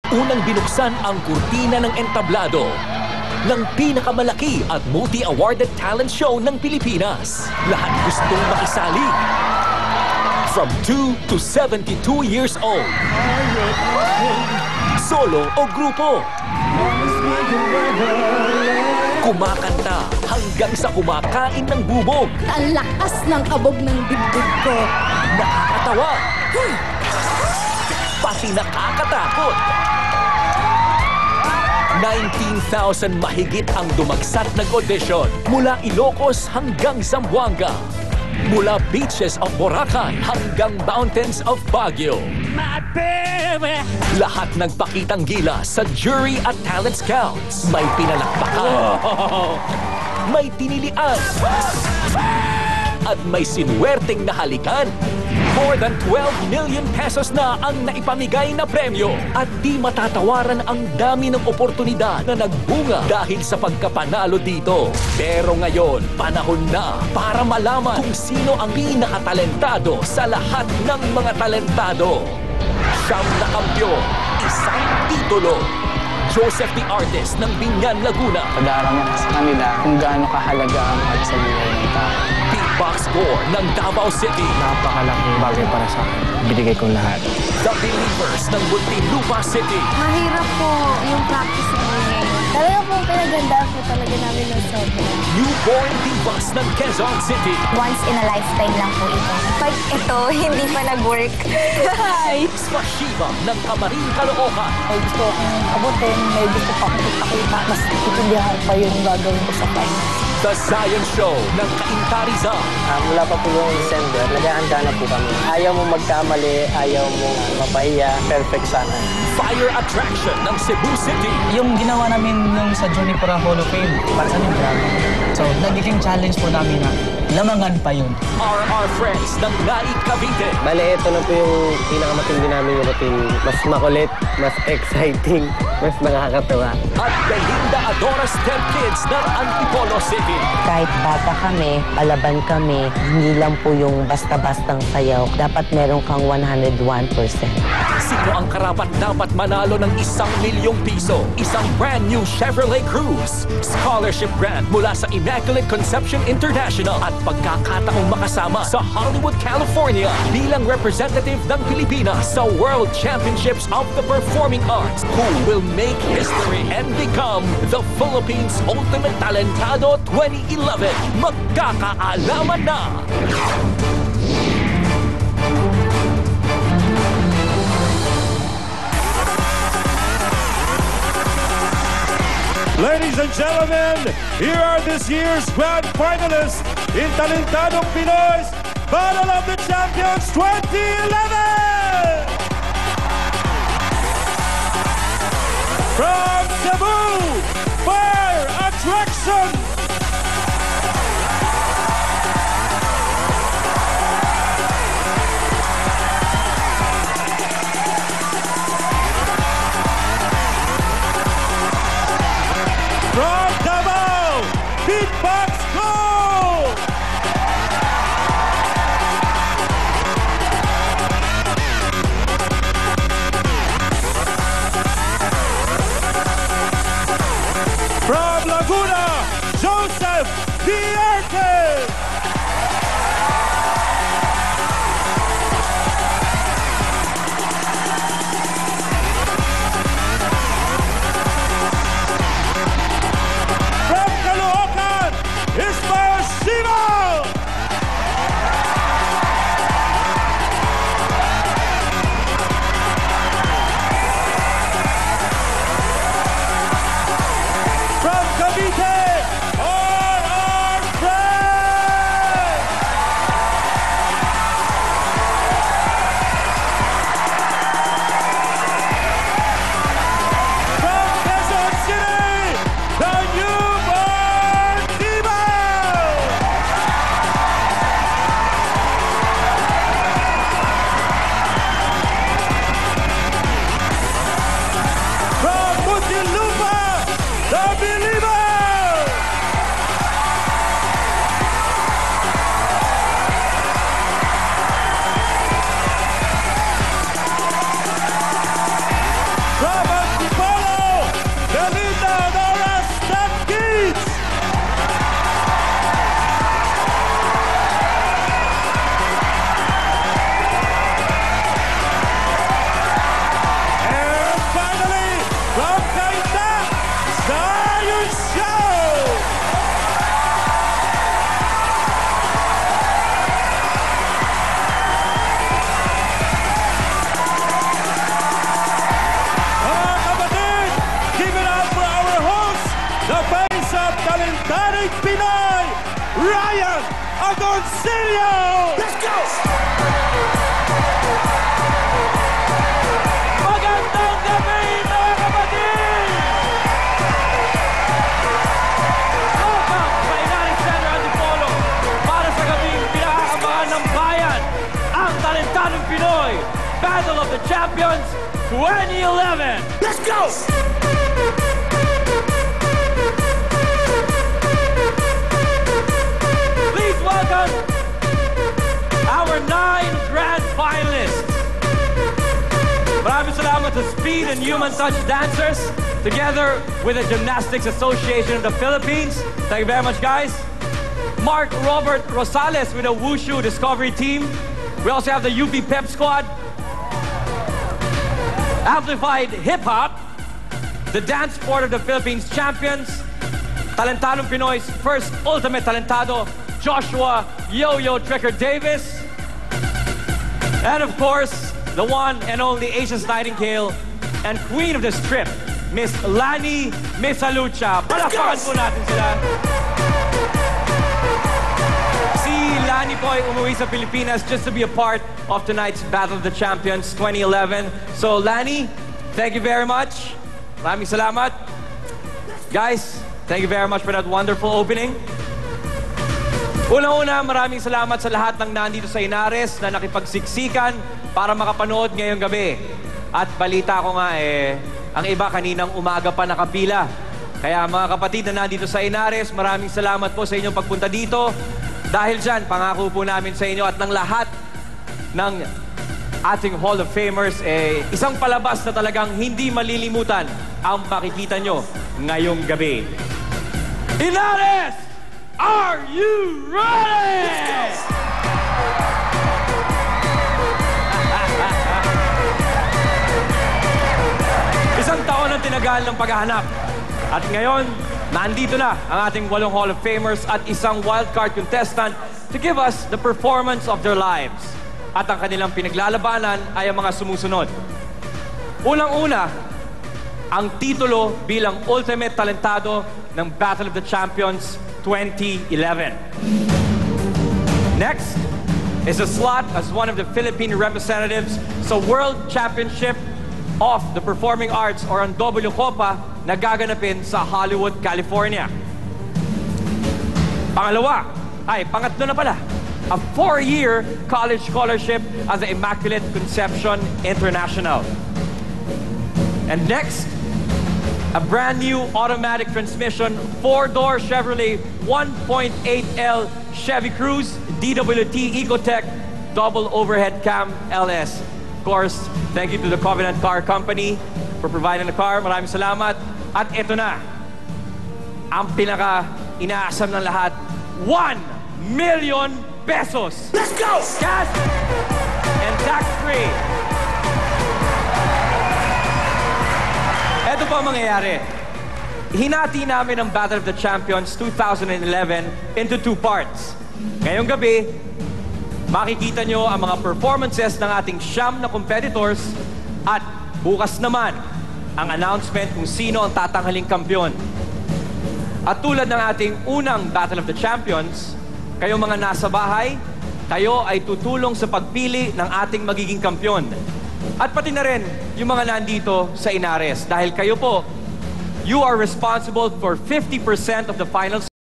Unang binuksan ang kurtina ng entablado ng pinakamalaki at multi-awarded talent show ng Pilipinas. Lahat gustong makisali. From 2 to 72 years old. Solo o grupo. Kumakanta hanggang sa kumakain ng bubog. Ang lakas ng kabog ng dibdib ko. Nakakatawa. Pati nakakatakot. 19,000 mahigit ang dumagsat nag-audition mula Ilocos hanggang Zamboanga. Mula beaches of Boracay hanggang mountains of Baguio. My baby! Lahat nagpakitang gila sa jury at talent scouts. May pinalakpakan. May tinilian. At may sinuwerteng nahalikan. More than 12 million pesos na ang naipamigay na premyo. At di matatawaran ang dami ng oportunidad na nagbunga dahil sa pagkapanalo dito. Pero ngayon, panahon na para malaman kung sino ang pinakatalentado sa lahat ng mga talentado. Siyam na kampyon, isang titulo. Joseph the Artist ng Binyan, Laguna. Padarama ko sa kanila kung gaano kahalaga ang art sa buhay ng tao. Beatbox Score ng Davao City. Napakalaking bagay para sa akin. Binigay kong lahat. The Believers ng Muntinlupa City. Mahirap po yung practice ng ngayon. Talaga po pinagandaan po talaga namin ng sobra. Newborn Divas ng Quezon City. Once in a lifetime lang po ito. Pag ito, hindi pa nag-work. Spashiba ng Kamarin, Caloocan. May gusto akong abutin, may gusto pa akong ipakita. Mas itindihan pa yung gagawin ko sa finance. The Science Show ng Cainta Rizal. Mula pa po yung December, naghahanda na po kami. Ayaw mo magkamali, ayaw mo mapahiya, perfect sana. Fire Attraction ng Cebu City. Yung ginawa namin nung sa Journey para Hall of Fame, para sa yung drama. So, nagiging challenge po namin na lamangan pa yun. RR Friends ng Naik, Cavite. Bale, ito na po yung pinakamatindi namin yung routine. Mas makulit, mas exciting, mas nakakatawa. At Belinda Adora Step Kids ng Antipolo City. Kahit bata kami, palaban kami, hindi lang po yung basta-bastang sayaw. Dapat meron kang 101%. Sino ang karapat-dapat manalo ng 1,000,000 piso? Isang brand new Chevrolet Cruze. Scholarship grant mula sa Immaculate Conception International at pagkakataong makasama sa Hollywood, California bilang representative ng Pilipinas sa World Championships of the Performing Arts, who will make history and become the Philippines' Ultimate Talentado 2011. Magkakaalaman na! Ladies and gentlemen, here are this year's grand finalists in Talentadong Pinoy's Battle of the Champions 2011! From Cebu, Fire Attraction! From Davao, Beatbox Go! From Laguna, Joseph the Artist! From Caloocan, Ismael Shiva! From Cavite, R.R. the face of talentadong Pinoy, Ryan Agoncillo! Let's go! Magandang gabi, mga kapatid! Welcome sa United Center Antipolo para sa gabing pinakakabangan ng bayan, ang talentadong Pinoy Battle of the Champions 2011! Let's go! Please welcome our 9 grand finalists. Maraming salamat to Speed and Human Touch dancers, together with the Gymnastics Association of the Philippines. Thank you very much, guys. Mark Robert Rosales with the Wushu Discovery Team. We also have the UP Pep Squad. Amplified Hip Hop, the Dance Sport of the Philippines champions, Talentadong Pinoy's first ultimate talentado, Joshua Yo-Yo Tricker Davis. And of course, the one and only Asia's Nightingale and Queen of this trip, Miss Lani Misalucha. Palakpakan po natin sila. Si Lani po ay umuwi sa Pilipinas just to be a part of tonight's Battle of the Champions 2011. So Lani, thank you very much. Maraming salamat. Guys, thank you very much for that wonderful opening. Una-una, maraming salamat sa lahat ng nandito sa Inares na nakipagsiksikan para makapanood ngayong gabi. At balita ko nga ang iba kaninang umaga pa nakapila. Kaya mga kapatid na nandito sa Inares, maraming salamat po sa inyong pagpunta dito. Dahil dyan, pangako po namin sa inyo at ng lahat ng ating Hall of Famers, isang palabas na talagang hindi malilimutan ang makikita nyo ngayong gabi. Inares! Are you ready? Isang taon ang tinagal ng paghahanap. At ngayon, nandito na ang ating 8 Hall of Famers at isang wildcard contestant to give us the performance of their lives. At ang kanilang pinaglalabanan ay ang mga sumusunod. Unang-una, ang titulo bilang Ultimate Talentado ng Battle of the Champions 2011. Next is a slot as one of the Philippine representatives sa World Championship of the Performing Arts or ang W Copa na gaganapin sa Hollywood, California. Pangatlo na pala, a 4-year college scholarship at the Immaculate Conception International. And next, a brand new automatic transmission 4-door Chevrolet 1.8L Chevy Cruze DWT Ecotec double overhead cam LS. Of course, thank you to the Covenant Car Company for providing the car. Maraming salamat. At ito na, ang pinaka-inaasam ng lahat, 1 million pesos. Let's go! Cash and tax-free. Ito po ang mangyayari. Hinati namin ang Battle of the Champions 2011 into 2 parts. Ngayong gabi, makikita nyo ang mga performances ng ating 9 na competitors at bukas naman ang announcement kung sino ang tatanghaling kampiyon. At tulad ng ating unang Battle of the Champions, kayong mga nasa bahay, kayo ay tutulong sa pagpili ng ating magiging kampiyon. At pati na rin yung mga nandito sa Inares. Dahil kayo po, you are responsible for 50% of the final